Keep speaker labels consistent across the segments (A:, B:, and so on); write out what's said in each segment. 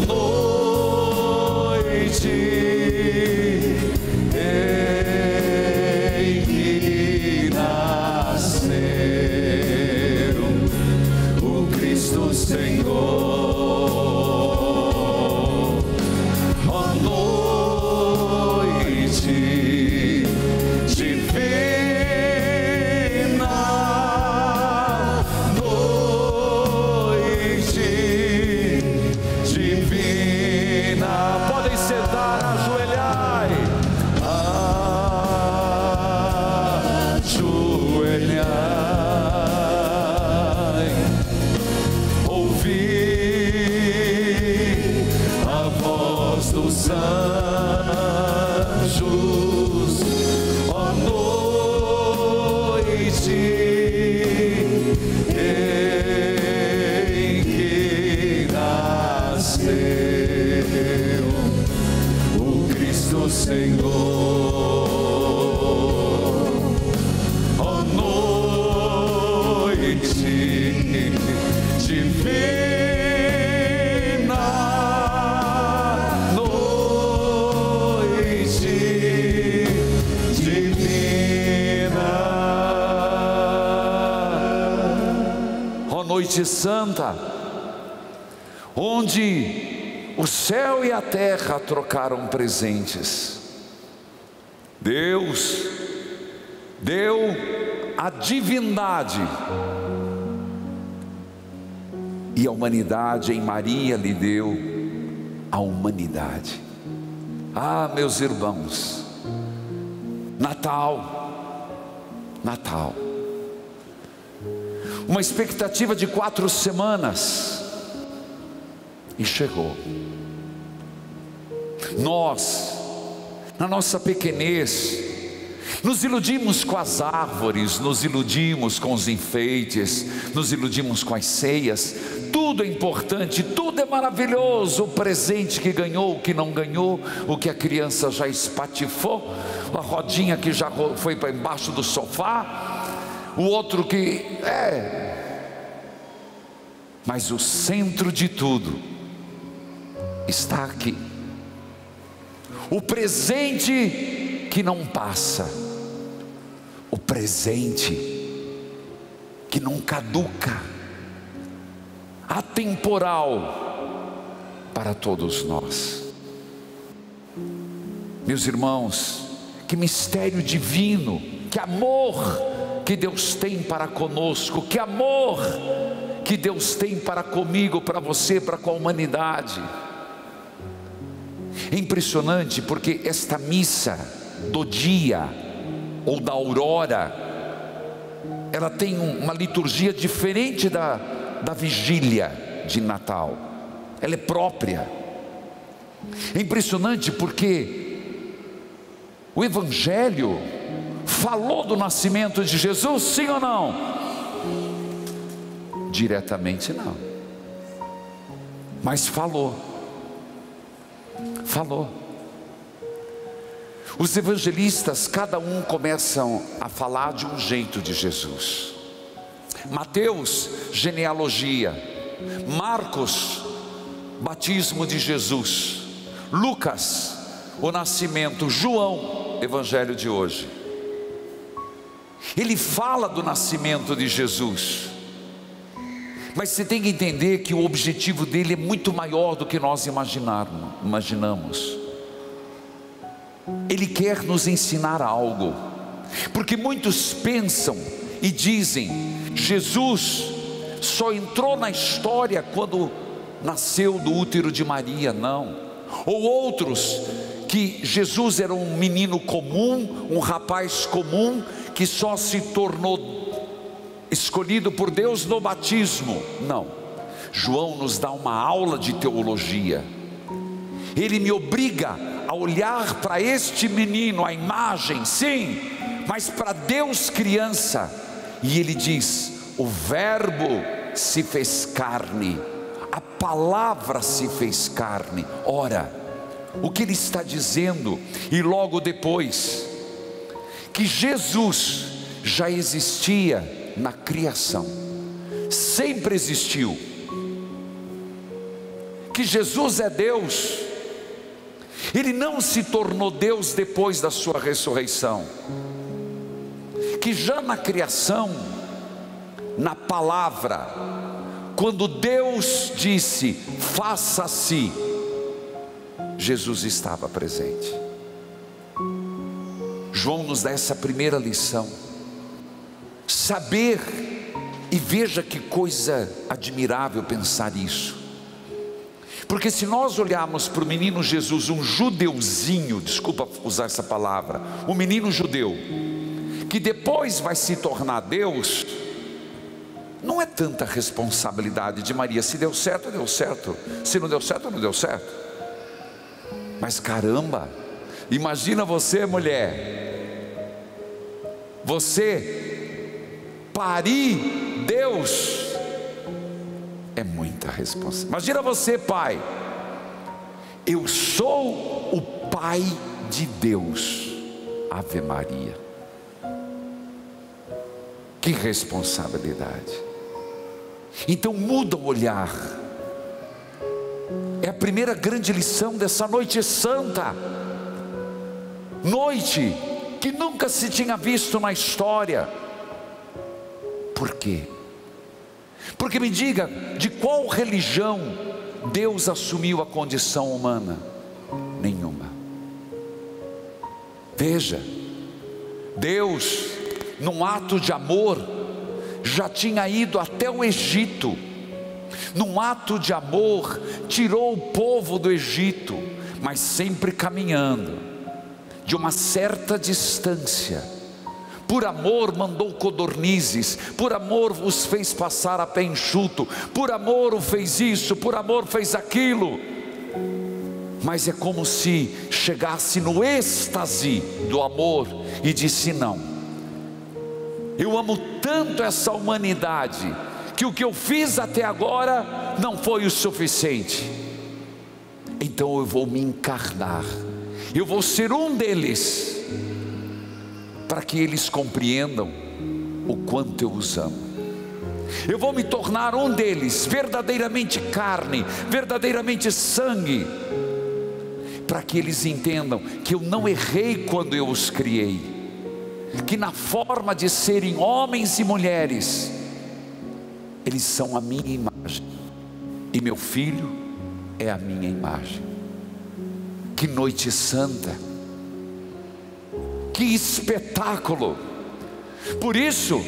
A: noite em que nasceram o Cristo Senhor. Ó noite divina, noite divina. Podem sentar, ajoelhai, ajoelhai, ouvi a voz dos anjos. Ó noite em que nasceu o Cristo Senhor. Ó noite divina, noite divina. Ó noite santa, onde o céu e a terra trocaram presentes. Deus deu a divindade e a humanidade em Maria lhe deu a humanidade. Ah, meus irmãos, Natal, Natal, uma expectativa de 4 semanas, e chegou. Nós, na nossa pequenez, nos iludimos com as árvores, nos iludimos com os enfeites, nos iludimos com as ceias. Tudo é importante, tudo é maravilhoso. O presente que ganhou, o que não ganhou, o que a criança já espatifou, a rodinha que já foi para embaixo do sofá, o outro que mas o centro de tudo está aqui. O presente que não passa, o presente que não caduca, atemporal para todos nós. Meus irmãos, que mistério divino, que amor que Deus tem para conosco, que amor que Deus tem para comigo, para você, para com a humanidade. É impressionante porque esta missa do dia ou da aurora, ela tem uma liturgia diferente da vigília de Natal. Ela é própria. É impressionante porque o Evangelho falou do nascimento de Jesus, sim ou não? Diretamente não, mas falou. Os evangelistas, cada um começam a falar de um jeito de Jesus. Mateus, genealogia. Marcos, batismo de Jesus. Lucas, o nascimento. João, evangelho de hoje. Ele fala do nascimento de Jesus, mas você tem que entender que o objetivo dele é muito maior do que nós imaginamos. Ele quer nos ensinar algo, porque muitos pensam e dizem: Jesus só entrou na história quando nasceu do útero de Maria. Não. Ou outros, que Jesus era um menino comum, um rapaz comum, que só se tornou escolhido por Deus no batismo. Não. João nos dá uma aula de teologia. Ele me obriga a olhar para este menino, a imagem, sim, mas para Deus criança. E ele diz: o verbo se fez carne, a palavra se fez carne. Ora, o que ele está dizendo? E logo depois, que Jesus já existia na criação, sempre existiu, que Jesus é Deus. Ele não se tornou Deus depois da sua ressurreição, que já na criação, na palavra, quando Deus disse faça-se, Jesus estava presente. João nos dá essa primeira lição, saber, e veja que coisa admirável pensar isso, porque se nós olharmos para o menino Jesus, um judeuzinho, desculpa usar essa palavra, um menino judeu, que depois vai se tornar Deus, não é tanta responsabilidade de Maria. Se deu certo, deu certo, se não deu certo, não deu certo. Mas caramba, imagina você, mulher, você parir Deus, é muita responsabilidade. Imagina você, pai, eu sou o pai de Deus, Ave Maria, que responsabilidade. Então muda o olhar, é a primeira grande lição dessa noite santa, noite que nunca se tinha visto na história. Por quê? Porque me diga, de qual religião Deus assumiu a condição humana? Nenhuma. Veja, Deus, num ato de amor, já tinha ido até o Egito. Num ato de amor, tirou o povo do Egito, mas sempre caminhando de uma certa distância. Por amor mandou codornizes, por amor os fez passar a pé enxuto, por amor o fez isso, por amor fez aquilo. Mas é como se chegasse no êxtase do amor e disse: não, eu amo tanto essa humanidade, que o que eu fiz até agora não foi o suficiente, então eu vou me encarnar, eu vou ser um deles, para que eles compreendam o quanto eu os amo. Eu vou me tornar um deles, verdadeiramente carne, verdadeiramente sangue, para que eles entendam que eu não errei quando eu os criei, que na forma de serem homens e mulheres, eles são a minha imagem, e meu filho é a minha imagem. Que noite santa! Que espetáculo! Por isso,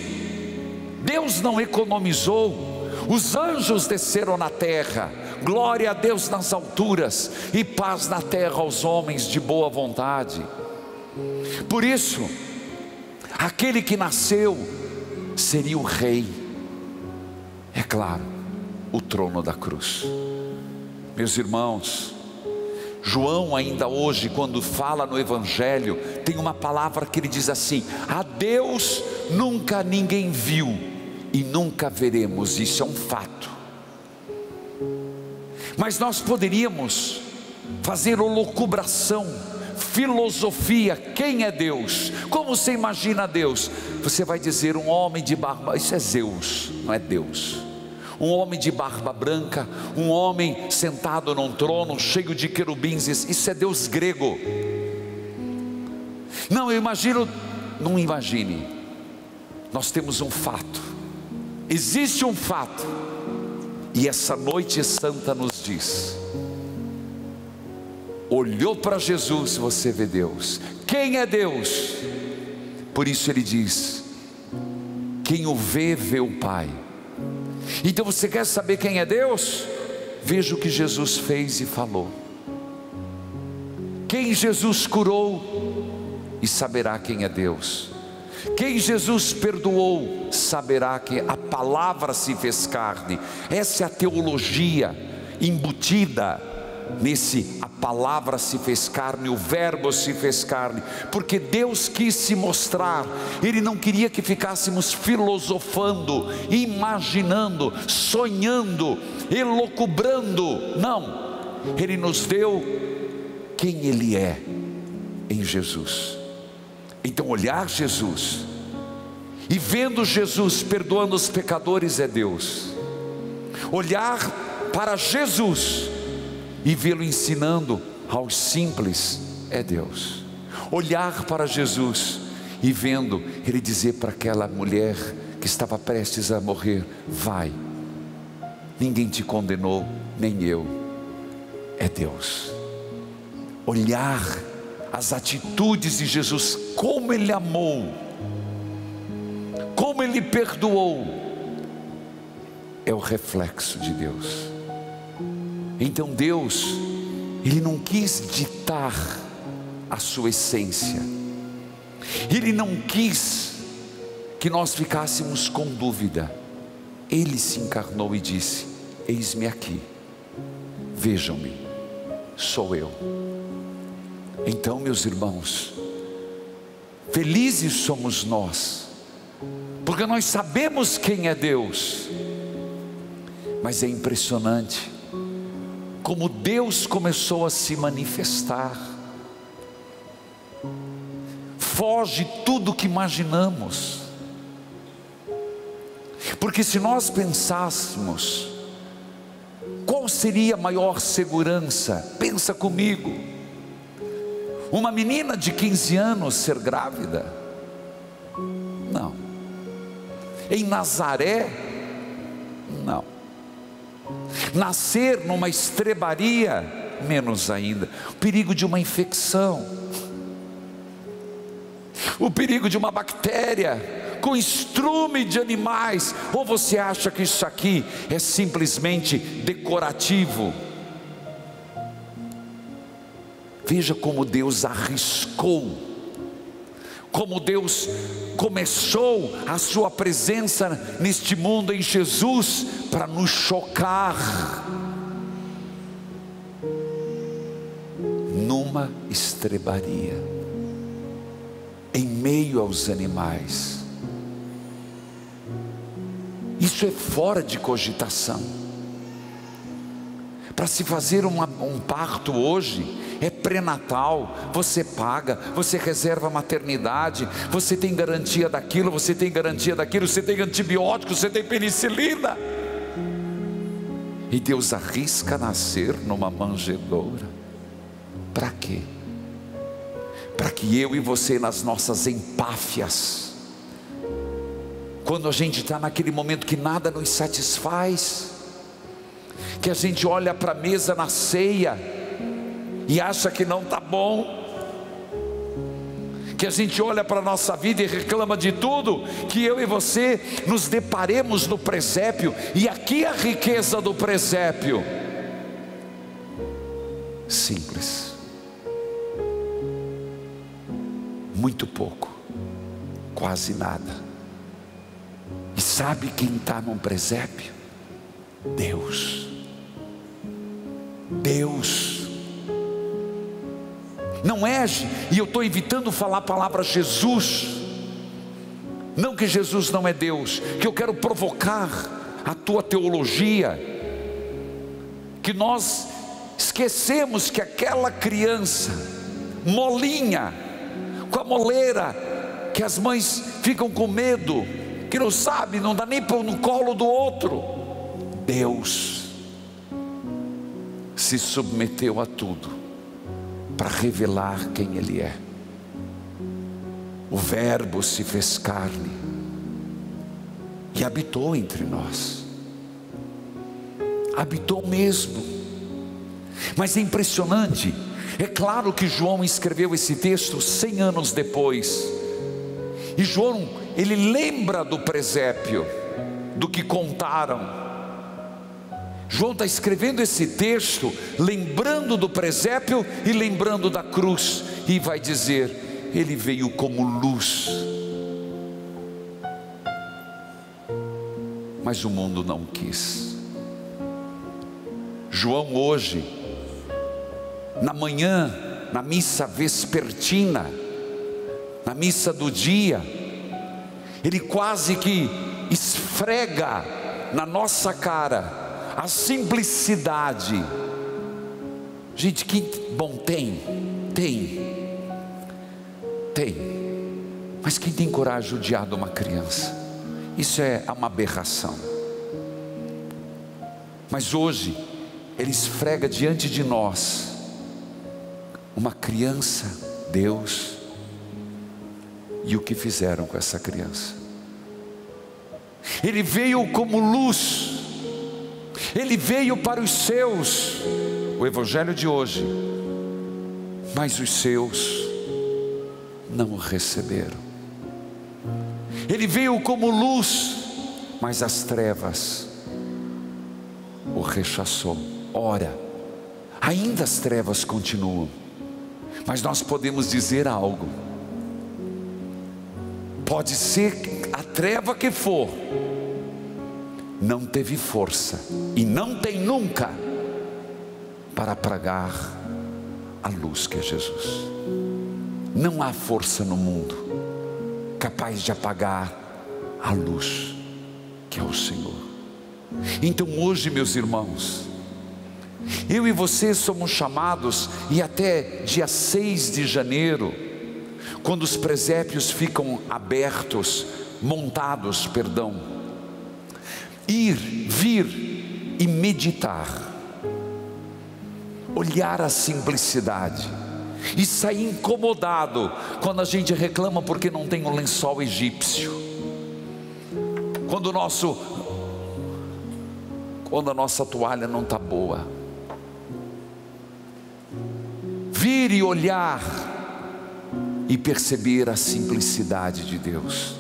A: Deus não economizou, os anjos desceram na terra, glória a Deus nas alturas, e paz na terra aos homens de boa vontade. Por isso, aquele que nasceu seria o rei, é claro, o trono da cruz. Meus irmãos, João ainda hoje, quando fala no Evangelho, tem uma palavra que ele diz assim: a Deus nunca ninguém viu e nunca veremos. Isso é um fato. Mas nós poderíamos fazer olocubração, filosofia. Quem é Deus? Como você imagina Deus? Você vai dizer um homem de barba, isso é Zeus, não é Deus. Um homem de barba branca, um homem sentado num trono cheio de querubins, isso é Deus grego. Não, eu imagino, não imagine. Nós temos um fato, existe um fato, e essa noite santa nos diz: olhou para Jesus, você vê Deus. Quem é Deus? Por isso ele diz: quem o vê, vê o Pai. Então você quer saber quem é Deus? Veja o que Jesus fez e falou. Quem Jesus curou, e saberá quem é Deus. Quem Jesus perdoou, saberá que a palavra se fez carne. Essa é a teologia embutida nesse: a palavra se fez carne, o verbo se fez carne, porque Deus quis se mostrar. Ele não queria que ficássemos filosofando, imaginando, sonhando, elocubrando. Não, Ele nos deu quem Ele é em Jesus. Então olhar Jesus, e vendo Jesus perdoando os pecadores, é Deus. Olhar para Jesus e vê-lo ensinando aos simples é Deus. Olhar para Jesus e vendo Ele dizer para aquela mulher que estava prestes a morrer: vai, ninguém te condenou, nem eu, é Deus. Olhar as atitudes de Jesus, como Ele amou, como Ele perdoou, é o reflexo de Deus. Então Deus, Ele não quis ditar a sua essência, Ele não quis que nós ficássemos com dúvida. Ele se encarnou e disse: eis-me aqui, vejam-me, sou eu. Então, meus irmãos, felizes somos nós, porque nós sabemos quem é Deus. Mas é impressionante como Deus começou a se manifestar. Foge tudo o que imaginamos. Porque se nós pensássemos, qual seria a maior segurança? Pensa comigo, uma menina de 15 anos ser grávida? Não. Em Nazaré? Não. Nascer numa estrebaria? Menos ainda. O perigo de uma infecção, o perigo de uma bactéria com estrume de animais. Ou você acha que isso aqui é simplesmente decorativo? Veja como Deus arriscou, como Deus começou a sua presença neste mundo em Jesus para nos chocar. Numa estrebaria, em meio aos animais. Isso é fora de cogitação. Para se fazer um parto hoje, é pré-natal, você paga, você reserva a maternidade, você tem garantia daquilo, você tem garantia daquilo, você tem antibiótico, você tem penicilina. E Deus arrisca nascer numa manjedoura. Para quê? Para que eu e você, nas nossas empáfias, quando a gente está naquele momento que nada nos satisfaz, que a gente olha para a mesa na ceia e acha que não está bom, que a gente olha para a nossa vida e reclama de tudo, que eu e você nos deparemos no presépio. E aqui a riqueza do presépio: simples, muito pouco, quase nada. E sabe quem está num presépio? Deus. Deus. Não é, e eu estou evitando falar a palavra Jesus, não que Jesus não é Deus, que eu quero provocar a tua teologia, que nós esquecemos que aquela criança molinha, com a moleira, que as mães ficam com medo, que não sabe, não dá nem para no colo do outro. Deus se submeteu a tudo para revelar quem Ele é. O Verbo se fez carne e habitou entre nós. Habitou mesmo. Mas é impressionante. É claro que João escreveu esse texto 100 anos depois. E João, ele lembra do presépio, do que contaram. João está escrevendo esse texto lembrando do presépio e lembrando da cruz, e vai dizer: Ele veio como luz, mas o mundo não quis. João hoje, na manhã, na missa vespertina, na missa do dia, ele quase que esfrega na nossa cara a simplicidade. Gente, que bom, tem, mas quem tem coragem de judiar de uma criança? Isso é uma aberração. Mas hoje Ele esfrega diante de nós uma criança, Deus, e o que fizeram com essa criança. Ele veio como luz, Ele veio para os seus, o evangelho de hoje, mas os seus não o receberam. Ele veio como luz, mas as trevas o rechaçou. Ora, ainda as trevas continuam, mas nós podemos dizer algo. Pode ser a treva que for, não teve força e não tem nunca para apagar a luz que é Jesus. Não há força no mundo capaz de apagar a luz que é o Senhor. Então hoje, meus irmãos, eu e você somos chamados, e até dia 6 de janeiro, quando os presépios ficam montados, vir e meditar, olhar a simplicidade e sair incomodado quando a gente reclama porque não tem um lençol egípcio, quando a nossa toalha não está boa. Vir e olhar e perceber a simplicidade de Deus,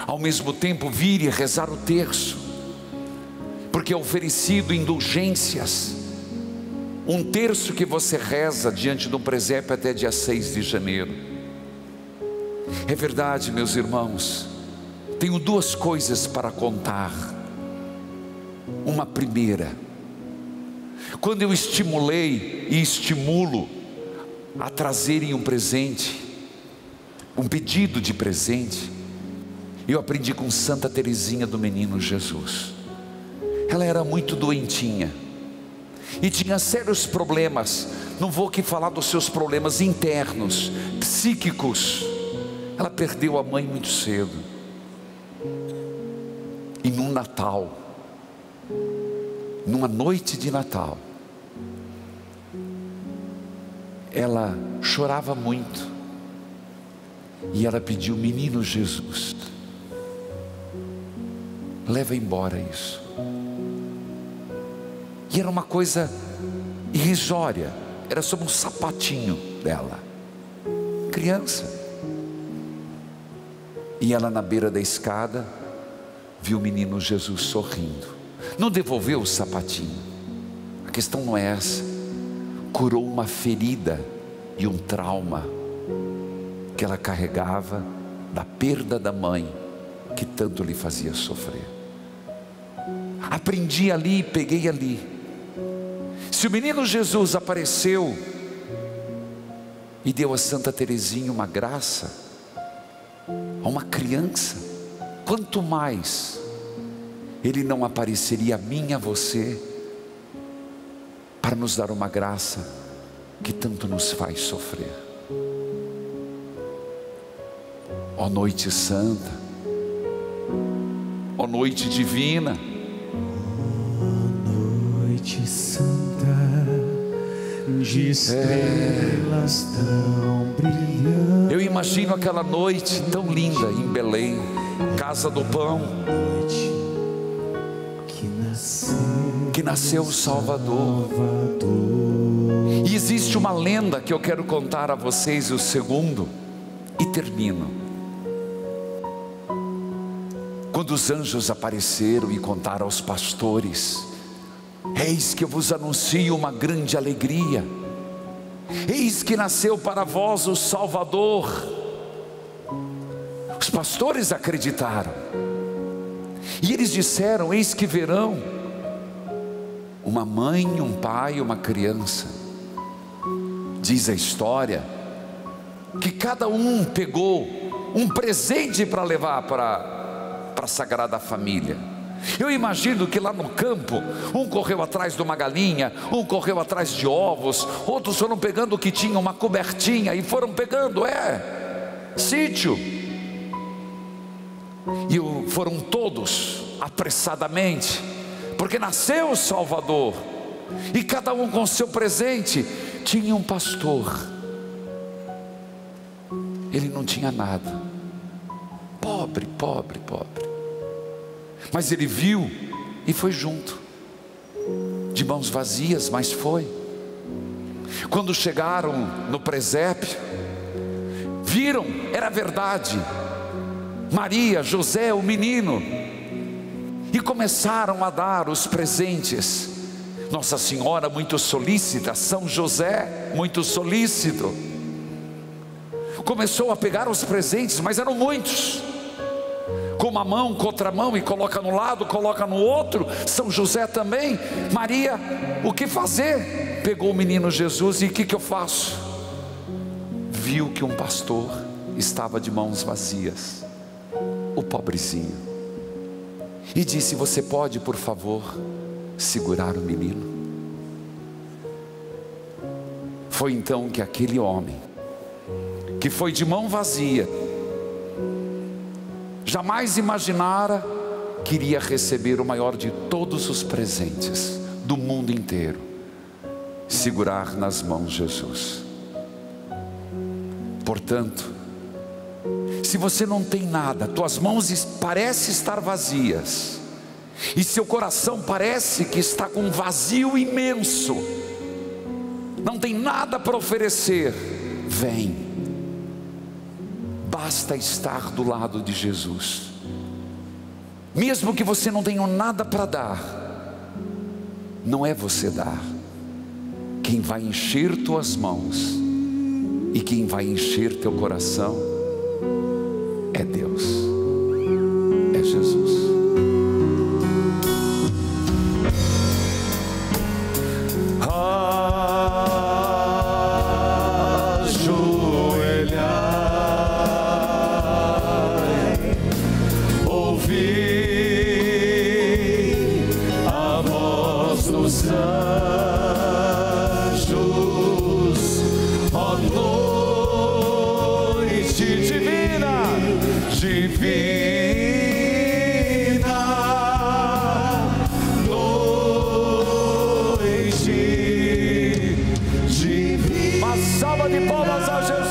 A: ao mesmo tempo vir e rezar o terço, porque é oferecido indulgências. Um terço que você reza diante do presépio até dia 6 de janeiro. É verdade, meus irmãos, tenho duas coisas para contar. Uma primeira, quando eu estimulei e estimulo a trazerem um presente, um pedido de presente, eu aprendi com Santa Teresinha do Menino Jesus. Ela era muito doentinha e tinha sérios problemas. Não vou aqui falar dos seus problemas internos, psíquicos. Ela perdeu a mãe muito cedo. E num Natal, numa noite de Natal, ela chorava muito, e ela pediu: Menino Jesus, leva embora isso. E era uma coisa irrisória, era sobre um sapatinho dela, criança. E ela, na beira da escada, viu o menino Jesus sorrindo. Não devolveu o sapatinho, a questão não é essa. Curou uma ferida e um trauma que ela carregava da perda da mãe, que tanto lhe fazia sofrer. Aprendi ali, peguei ali. Se o menino Jesus apareceu e deu a Santa Teresinha uma graça, a uma criança, quanto mais Ele não apareceria a mim e a você, para nos dar uma graça que tanto nos faz sofrer. Ó noite santa, ó noite divina,
B: noite santa, de estrelas tão brilhantes.
A: eu imagino aquela noite tão linda em Belém, casa do pão, que nasceu o Salvador. E existe uma lenda que eu quero contar a vocês, o segundo, e termino. Quando os anjos apareceram e contaram aos pastores: eis que eu vos anuncio uma grande alegria, eis que nasceu para vós o Salvador. Os pastores acreditaram, e eles disseram: eis que verão uma mãe, um pai, uma criança. Diz a história que cada um pegou um presente para levar para a Sagrada Família. Eu imagino que lá no campo, um correu atrás de uma galinha, um correu atrás de ovos, outros foram pegando o que tinha, uma cobertinha, e foram pegando, sítio. E foram todos apressadamente, porque nasceu o Salvador. e cada um com seu presente. Tinha um pastor, ele não tinha nada, pobre, mas ele viu e foi junto, de mãos vazias, mas foi. Quando chegaram no presépio, viram, era verdade, Maria, José, o menino, e começaram a dar os presentes. Nossa Senhora muito solícita, São José muito solícito, começou a pegar os presentes, mas eram muitos, com uma mão, com outra mão, e coloca no lado, coloca no outro. São José também. Maria, o que fazer? Pegou o menino Jesus e o que eu faço? Viu que um pastor estava de mãos vazias, o pobrezinho, e disse: você pode, por favor, segurar o menino? Foi então que aquele homem, que foi de mão vazia, jamais imaginara que iria receber o maior de todos os presentes do mundo inteiro, segurar nas mãos Jesus. Portanto, se você não tem nada, tuas mãos parecem estar vazias, e seu coração parece que está com um vazio imenso, não tem nada para oferecer, vem, basta estar do lado de Jesus. Mesmo que você não tenha nada para dar, não é você dar, quem vai encher tuas mãos e quem vai encher teu coração é Deus, é Jesus.
B: Uma salva de palmas a Jesus.